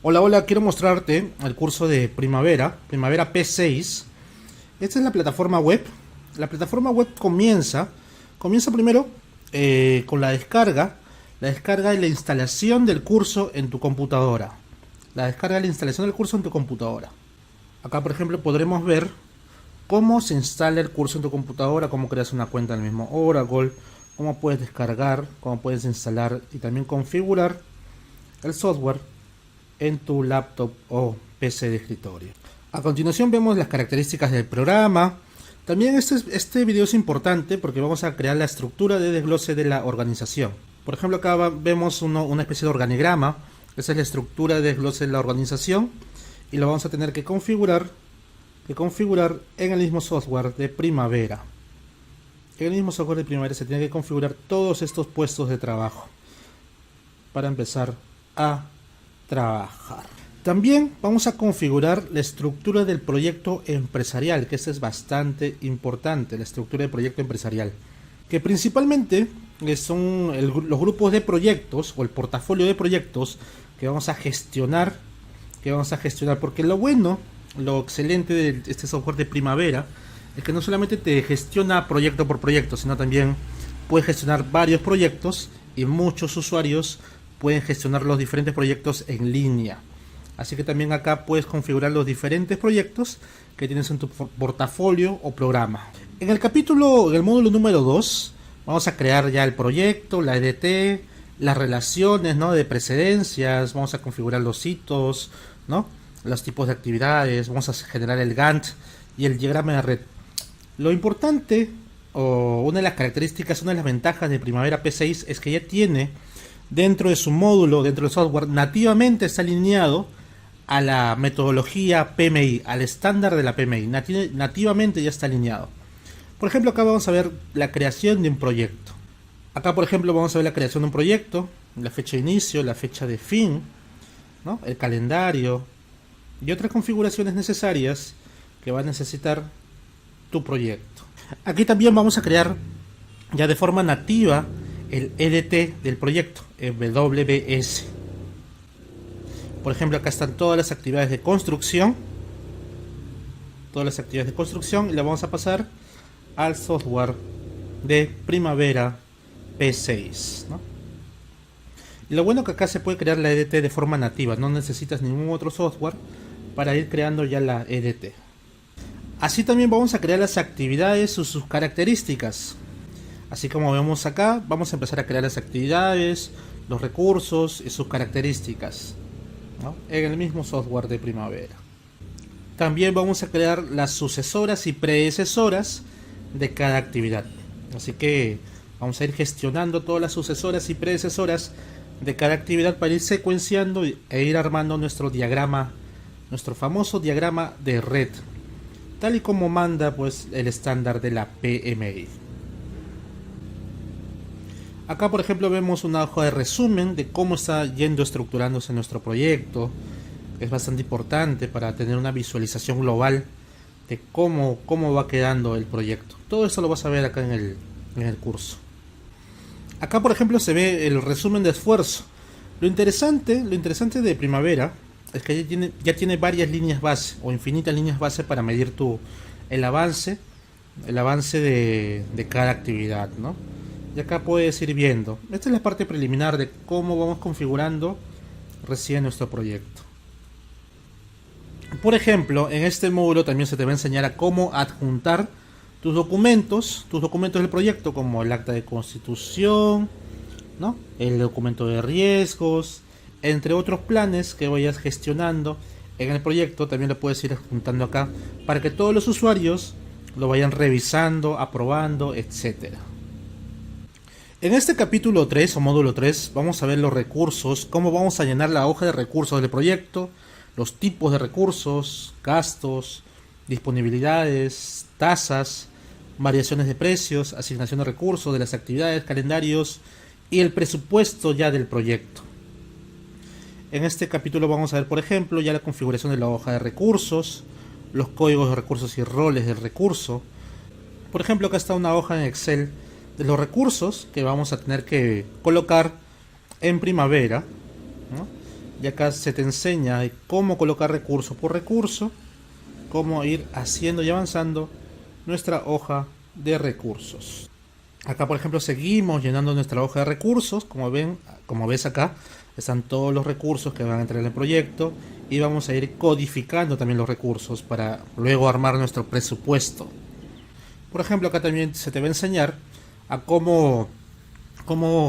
Hola, hola, quiero mostrarte el curso de Primavera P6. Esta es la plataforma web. La plataforma web comienza primero con la descarga y la instalación del curso en tu computadora. La descarga y la instalación del curso en tu computadora. Acá, por ejemplo, podremos ver cómo se instala el curso en tu computadora, cómo creas una cuenta en el mismo Oracle, cómo puedes descargar, cómo puedes instalar y también configurar el software en tu laptop o PC de escritorio. A continuación vemos las características del programa. También este video es importante porque vamos a crear la estructura de desglose de la organización. Por ejemplo, acá vemos una especie de organigrama. Esa es la estructura de desglose de la organización y lo vamos a tener que configurar en el mismo software de Primavera. En el mismo software de Primavera se tiene que configurar todos estos puestos de trabajo para empezar a trabajar. También vamos a configurar la estructura del proyecto empresarial, que esto es bastante importante, la estructura del proyecto empresarial, que principalmente son los grupos de proyectos o el portafolio de proyectos que vamos a gestionar, porque lo excelente de este software de Primavera es que no solamente te gestiona proyecto por proyecto, sino también puedes gestionar varios proyectos y muchos usuarios pueden gestionar los diferentes proyectos en línea. Así que también acá puedes configurar los diferentes proyectos que tienes en tu portafolio o programa. En el módulo número 2, vamos a crear ya el proyecto, la EDT, las relaciones, ¿no?, de precedencias, vamos a configurar los hitos, ¿no?, los tipos de actividades, vamos a generar el Gantt y el diagrama de red. Lo importante, o una de las características, una de las ventajas de Primavera P6 es que ya tiene dentro de su módulo, dentro del software, nativamente está alineado a la metodología PMI, al estándar de la PMI. Nativamente ya está alineado. Por ejemplo, acá vamos a ver la creación de un proyecto. Acá, por ejemplo, vamos a ver la creación de un proyecto, la fecha de inicio, la fecha de fin, ¿no?, el calendario y otras configuraciones necesarias que va a necesitar tu proyecto. Aquí también vamos a crear ya de forma nativa el EDT del proyecto, el WBS. Por ejemplo, acá están todas las actividades de construcción. Y la vamos a pasar al software de Primavera P6, ¿no? Y lo bueno que acá se puede crear la EDT de forma nativa, no necesitas ningún otro software para ir creando ya la EDT. Así también vamos a crear las actividades o sus características. Así como vemos acá, vamos a empezar a crear las actividades, los recursos y sus características, ¿no?, en el mismo software de Primavera. También vamos a crear las sucesoras y predecesoras de cada actividad. Así que vamos a ir gestionando todas las sucesoras y predecesoras de cada actividad para ir secuenciando e ir armando nuestro diagrama, nuestro famoso diagrama de red, tal y como manda pues el estándar de la PMI. Acá, por ejemplo, vemos una hoja de resumen de cómo está yendo estructurándose nuestro proyecto. Es bastante importante para tener una visualización global de cómo va quedando el proyecto. Todo eso lo vas a ver acá en el curso. Acá, por ejemplo, se ve el resumen de esfuerzo. Lo interesante de Primavera es que ya tiene varias líneas base o infinitas líneas base para medir el avance de cada actividad, ¿no? Y acá puedes ir viendo. Esta es la parte preliminar de cómo vamos configurando recién nuestro proyecto. Por ejemplo, en este módulo también se te va a enseñar a cómo adjuntar tus documentos del proyecto, como el acta de constitución, ¿no?, el documento de riesgos, entre otros planes que vayas gestionando en el proyecto. También lo puedes ir adjuntando acá para que todos los usuarios lo vayan revisando, aprobando, etcétera. En este capítulo 3 o módulo 3 vamos a ver los recursos, cómo vamos a llenar la hoja de recursos del proyecto, los tipos de recursos, gastos, disponibilidades, tasas, variaciones de precios, asignación de recursos de las actividades, calendarios y el presupuesto ya del proyecto. En este capítulo vamos a ver, por ejemplo, ya la configuración de la hoja de recursos, los códigos de recursos y roles del recurso. Por ejemplo, acá está una hoja en Excel de los recursos que vamos a tener que colocar en Primavera, ¿no?, y acá se te enseña cómo colocar recurso por recurso, cómo ir haciendo y avanzando nuestra hoja de recursos. Acá por ejemplo seguimos llenando nuestra hoja de recursos. Como ves acá están todos los recursos que van a entrar en el proyecto, y vamos a ir codificando también los recursos para luego armar nuestro presupuesto. Por ejemplo, acá también se te va a enseñar a cómo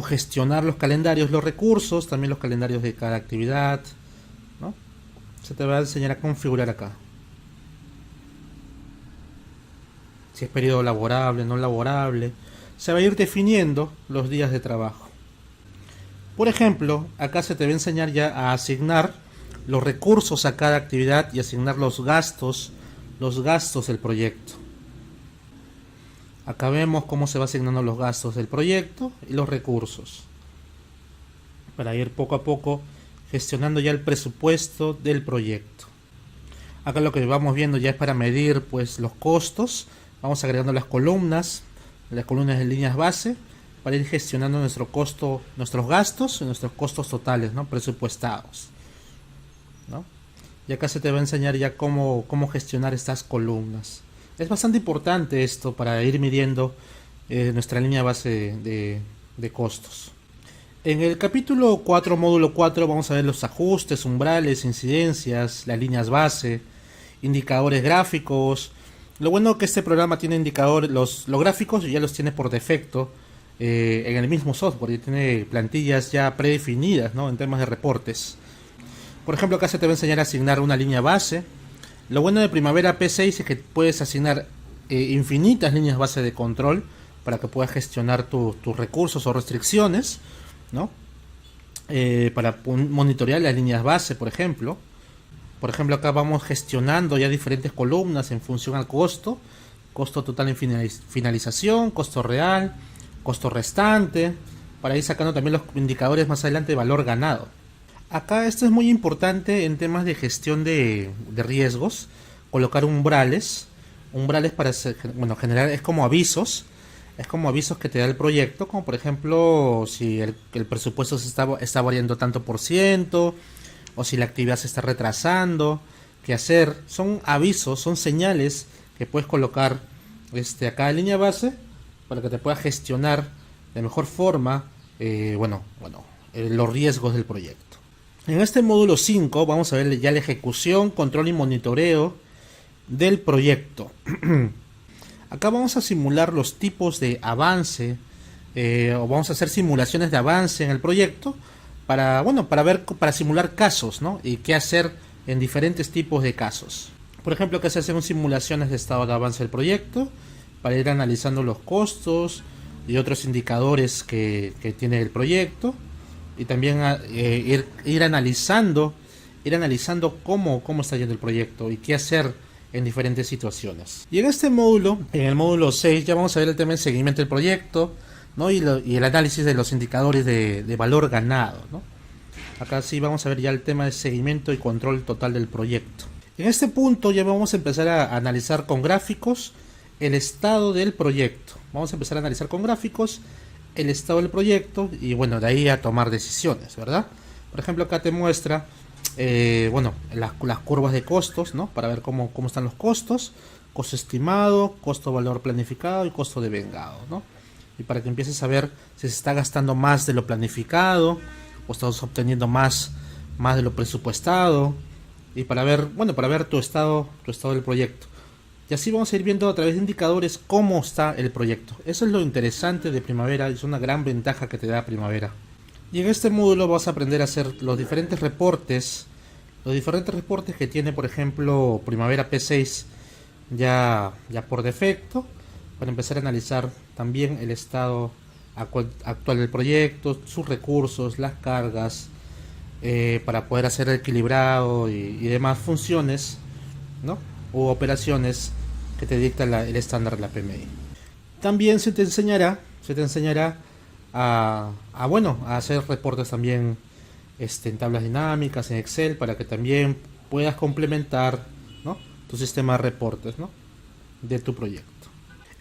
gestionar los calendarios, los recursos, también los calendarios de cada actividad, ¿no? Se te va a enseñar a configurar acá si es periodo laborable, no laborable. Se va a ir definiendo los días de trabajo. Por ejemplo, acá se te va a enseñar ya a asignar los recursos a cada actividad y asignar los gastos del proyecto. Acá vemos cómo se va asignando los gastos del proyecto y los recursos, para ir poco a poco gestionando ya el presupuesto del proyecto. Acá lo que vamos viendo ya es para medir pues los costos. Vamos agregando las columnas de líneas base, para ir gestionando nuestros gastos y nuestros costos totales, ¿no? Presupuestados, ¿no? Y acá se te va a enseñar ya cómo gestionar estas columnas. Es bastante importante esto para ir midiendo nuestra línea base de costos. En el capítulo 4, módulo 4, vamos a ver los ajustes, umbrales, incidencias, las líneas base, indicadores gráficos. Lo bueno que este programa tiene indicadores, los gráficos ya los tiene por defecto en el mismo software, y tiene plantillas ya predefinidas, ¿no? En temas de reportes. Por ejemplo, acá se te va a enseñar a asignar una línea base. Lo bueno de Primavera P6 es que puedes asignar infinitas líneas base de control para que puedas gestionar tus recursos o restricciones, ¿no? Para monitorear las líneas base, por ejemplo. Por ejemplo, acá vamos gestionando ya diferentes columnas en función al costo total en finalización, costo real, costo restante, para ir sacando también los indicadores más adelante de valor ganado. Acá esto es muy importante en temas de gestión de riesgos, colocar umbrales para generar, es como avisos que te da el proyecto, como por ejemplo si el presupuesto está variando tanto por ciento, o si la actividad se está retrasando, qué hacer. Son avisos, son señales que puedes colocar acá en línea base para que te puedas gestionar de mejor forma los riesgos del proyecto. En este módulo 5 vamos a ver ya la ejecución, control y monitoreo del proyecto. Acá vamos a simular los tipos de avance, o vamos a hacer simulaciones de avance en el proyecto para simular casos, ¿no? Y qué hacer en diferentes tipos de casos. Por ejemplo, que se hacen simulaciones de estado de avance del proyecto para ir analizando los costos y otros indicadores que tiene el proyecto, y también ir analizando cómo está yendo el proyecto y qué hacer en diferentes situaciones. Y en este módulo, en el módulo 6, ya vamos a ver el tema del seguimiento del proyecto, ¿no? y el análisis de los indicadores de valor ganado, ¿no? Acá sí vamos a ver ya el tema de seguimiento y control total del proyecto. En este punto ya vamos a empezar a analizar con gráficos el estado del proyecto. Vamos a empezar a analizar con gráficos el estado del proyecto y de ahí a tomar decisiones, ¿verdad? Por ejemplo, acá te muestra las curvas de costos, ¿no? Para ver cómo están los costos, costo estimado, costo valor planificado y costo devengado, ¿no? Y para que empieces a ver si se está gastando más de lo planificado o estás obteniendo más de lo presupuestado, y para ver tu estado del proyecto. Y así vamos a ir viendo a través de indicadores cómo está el proyecto. Eso es lo interesante de Primavera, es una gran ventaja que te da Primavera. Y en este módulo vas a aprender a hacer los diferentes reportes que tiene, por ejemplo, Primavera P6 ya por defecto, para empezar a analizar también el estado actual del proyecto, sus recursos, las cargas, para poder hacer equilibrado y demás funciones, ¿no? O operaciones que te dicta el estándar de la PMI. También se te enseñará a hacer reportes también en tablas dinámicas, en Excel, para que también puedas complementar, ¿no? Tu sistema de reportes, ¿no? De tu proyecto.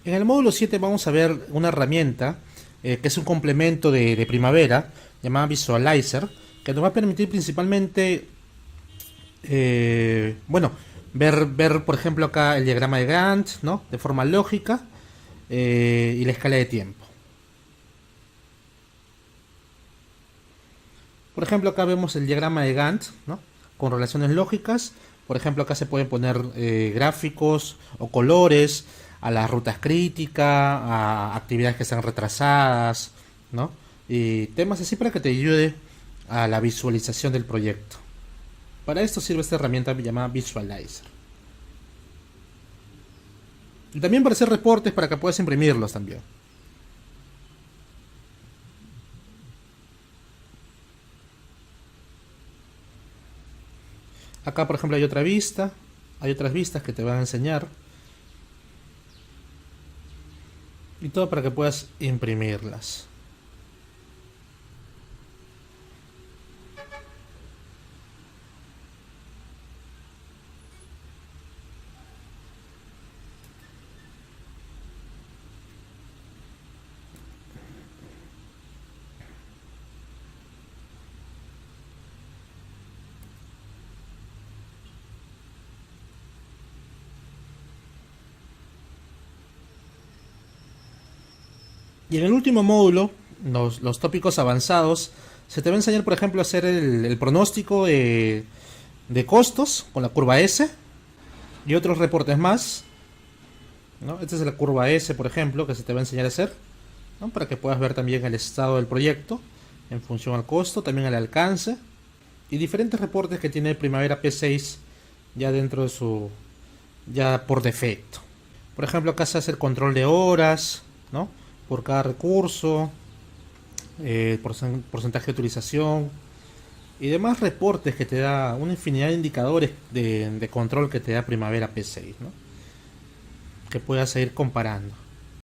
En el módulo 7 vamos a ver una herramienta que es un complemento de Primavera, llamada Visualizer, que nos va a permitir principalmente, bueno, ver, por ejemplo, acá el diagrama de Gantt, ¿no? De forma lógica, y la escala de tiempo. Por ejemplo, acá vemos el diagrama de Gantt, ¿no? Con relaciones lógicas. Por ejemplo, acá se pueden poner gráficos o colores a las rutas críticas, a actividades que están retrasadas, ¿no? Y temas así para que te ayude a la visualización del proyecto. Para esto sirve esta herramienta llamada Visualizer. Y también para hacer reportes para que puedas imprimirlos también. Acá, por ejemplo, hay otra vista. Hay otras vistas que te van a enseñar. Y todo para que puedas imprimirlas. Y en el último módulo, los tópicos avanzados, se te va a enseñar, por ejemplo, a hacer el pronóstico de costos con la curva S y otros reportes más, ¿no? Esta es la curva S, por ejemplo, que se te va a enseñar a hacer, ¿no? Para que puedas ver también el estado del proyecto en función al costo, también al alcance y diferentes reportes que tiene Primavera P6 ya dentro de su, ya por defecto. Por ejemplo, acá se hace el control de horas, ¿no? Por cada recurso, porcentaje de utilización y demás reportes que te da una infinidad de indicadores de control que te da Primavera P6, ¿no? Que puedas ir comparando.